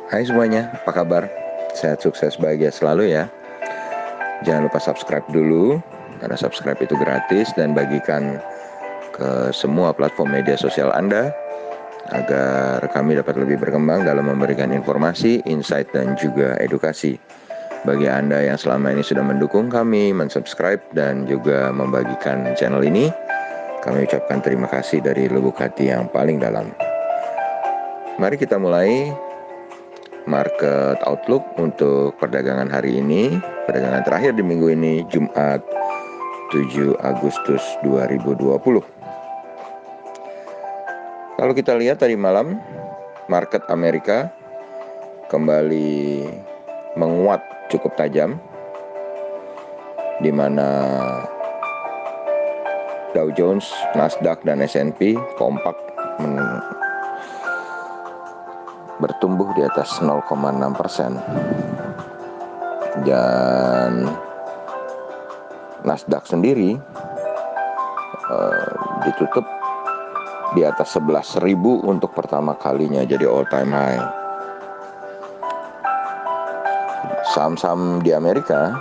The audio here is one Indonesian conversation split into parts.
Hai semuanya, apa kabar? Sehat, sukses, bahagia selalu ya. Jangan lupa subscribe dulu, karena subscribe itu gratis, dan bagikan ke semua platform media sosial Anda agar kami dapat lebih berkembang dalam memberikan informasi, insight, dan juga edukasi. Bagi Anda yang selama ini sudah mendukung kami, mensubscribe, dan juga membagikan channel ini, kami ucapkan terima kasih dari lubuk hati yang paling dalam. Mari kita mulai market outlook untuk perdagangan hari ini. Perdagangan terakhir di minggu ini, Jumat 7 Agustus 2020. Kalau kita lihat tadi malam, market Amerika kembali menguat cukup tajam, di mana Dow Jones, Nasdaq, dan S&P kompak bertumbuh di atas 0,6%. Dan Nasdaq sendiri ditutup di atas 11.000 untuk pertama kalinya, jadi all time high. Saham-saham di Amerika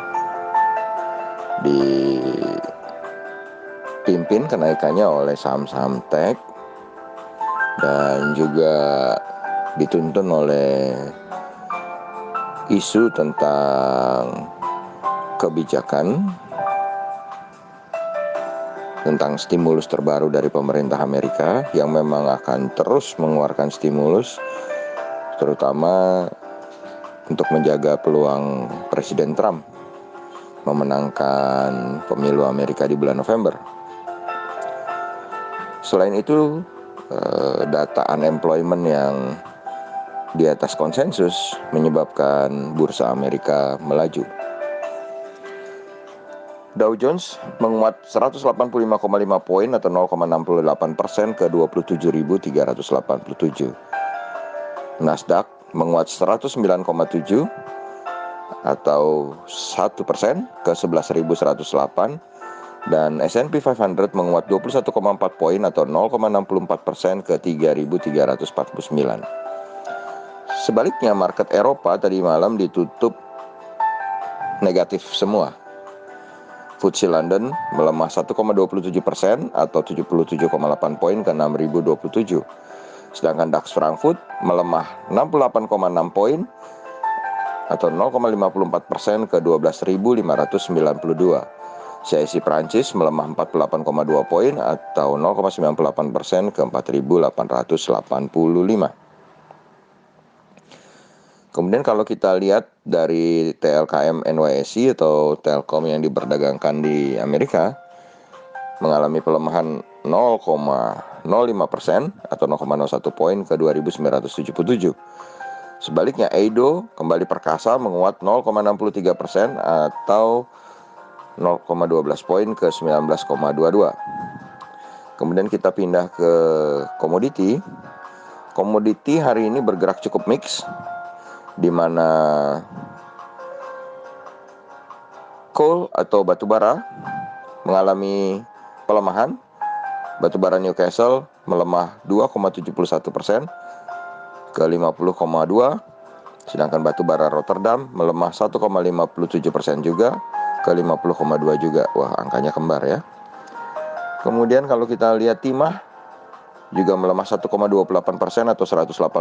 dipimpin kenaikannya oleh saham-saham tech dan juga dituntun oleh isu tentang kebijakan tentang stimulus terbaru dari pemerintah Amerika yang memang akan terus mengeluarkan stimulus, terutama untuk menjaga peluang Presiden Trump memenangkan pemilu Amerika di bulan November. Selain itu, data unemployment yang di atas konsensus menyebabkan bursa Amerika melaju. Dow Jones menguat 185,5 poin atau 0,68% ke 27.387. Nasdaq menguat 109,7 atau 1% ke 11.108, dan S&P 500 menguat 21,4 poin atau 0,64% ke 3.349. Sebaliknya, market Eropa tadi malam ditutup negatif semua. FTSE London melemah 1,27% atau 77,8 poin ke 6.027. Sedangkan DAX Frankfurt melemah 68,6 poin atau 0,54% ke 12.592. CAC Prancis melemah 48,2 poin atau 0,98% ke 4.885. Kemudian kalau kita lihat dari TLKM NYSE atau Telkom yang diperdagangkan di Amerika mengalami pelemahan 0,05% atau 0,01 poin ke 2.977. Sebaliknya Eido kembali perkasa menguat 0,63% atau 0,12 poin ke 19,22. Kemudian kita pindah ke komoditi. Komoditi hari ini bergerak cukup mix, di mana coal atau batubara mengalami pelemahan. Batubara Newcastle melemah 2,71% ke 50,2, sedangkan batubara Rotterdam melemah 1,57% juga ke 50,2 juga. Wah, angkanya kembar ya. Kemudian kalau kita lihat timah juga melemah 1,28% atau 182,5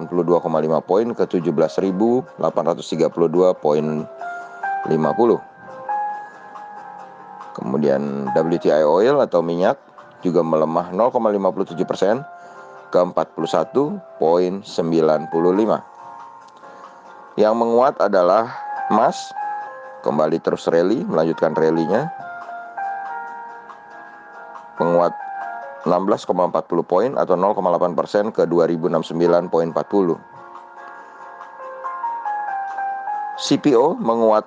poin ke 17.832,50. Kemudian WTI oil atau minyak juga melemah 0,57% ke 41,95. Yang menguat adalah emas, kembali terus rally, melanjutkan rally-nya, menguat 16,40 poin atau 0,8% ke 2069,40. CPO menguat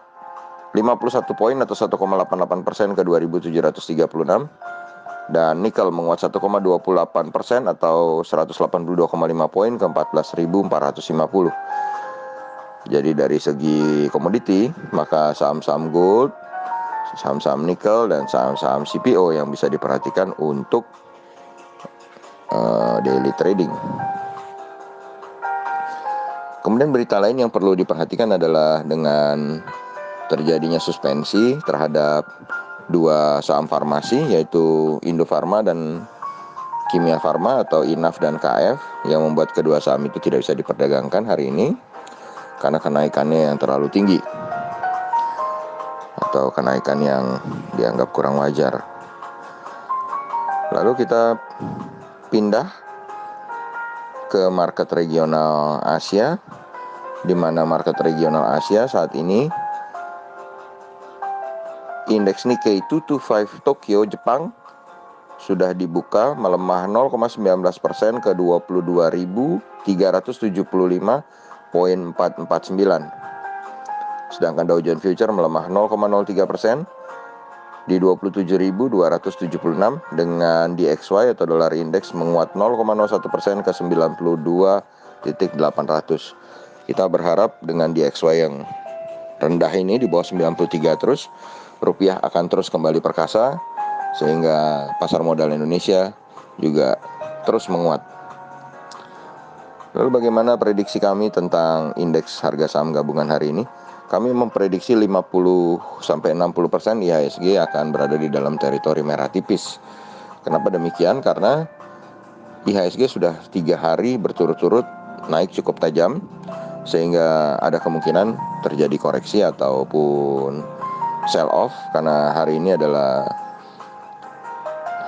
51 poin atau 1,88% ke 2.736, dan nikel menguat 1,28% atau 182,5 poin ke 14.450. Jadi dari segi komoditi, maka saham-saham gold, saham-saham nikel, dan saham-saham CPO yang bisa diperhatikan untuk daily trading. Kemudian berita lain yang perlu diperhatikan adalah dengan terjadinya suspensi terhadap dua saham farmasi, yaitu Indofarma dan Kimia Farma atau INAF dan KF, yang membuat kedua saham itu tidak bisa diperdagangkan hari ini karena kenaikannya yang terlalu tinggi atau kenaikan yang dianggap kurang wajar. Lalu kita pindah ke market regional Asia, di mana market regional Asia saat ini indeks Nikkei 225 Tokyo Jepang sudah dibuka melemah 0,19% ke 22.375,449. Sedangkan Dow Jones Future melemah 0,03% di 27.276 dengan DXY atau dolar indeks menguat 0,01% ke 92.800. Kita berharap dengan DXY yang rendah ini di bawah 93 terus, rupiah akan terus kembali perkasa sehingga pasar modal Indonesia juga terus menguat. Lalu bagaimana prediksi kami tentang indeks harga saham gabungan hari ini? Kami memprediksi 50-60% IHSG akan berada di dalam teritori merah tipis. Kenapa demikian? Karena IHSG sudah 3 hari berturut-turut naik cukup tajam, sehingga ada kemungkinan terjadi koreksi ataupun sell off, karena hari ini adalah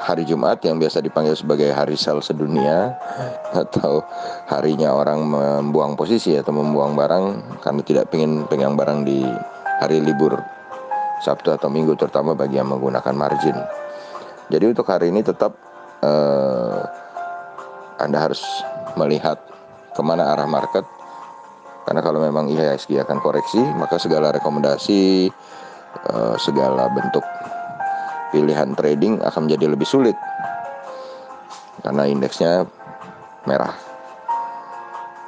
hari Jumat yang biasa dipanggil sebagai hari sell sedunia, atau harinya orang membuang posisi atau membuang barang karena tidak ingin pegang barang di hari libur Sabtu atau Minggu, terutama bagi yang menggunakan margin. Jadi untuk hari ini tetap Anda harus melihat kemana arah market, karena kalau memang IHSG akan koreksi, maka segala rekomendasi, segala bentuk pilihan trading akan menjadi lebih sulit karena indeksnya merah.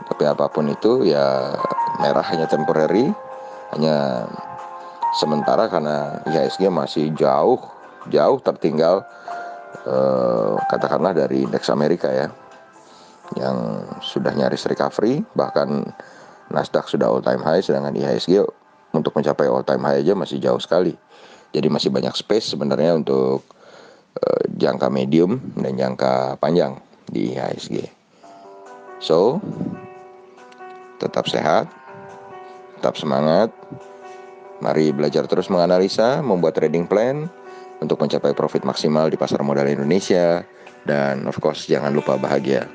Tapi apapun itu ya, merah hanya temporary, hanya sementara, karena IHSG masih jauh tertinggal katakanlah dari indeks Amerika ya, yang sudah nyaris recovery. Bahkan Nasdaq sudah all time high, sedangkan IHSG untuk mencapai all time high aja masih jauh sekali. Jadi masih banyak space sebenarnya untuk jangka medium dan jangka panjang di IHSG. So, tetap sehat, tetap semangat. Mari belajar terus menganalisa, membuat trading plan untuk mencapai profit maksimal di pasar modal Indonesia. Dan of course jangan lupa bahagia.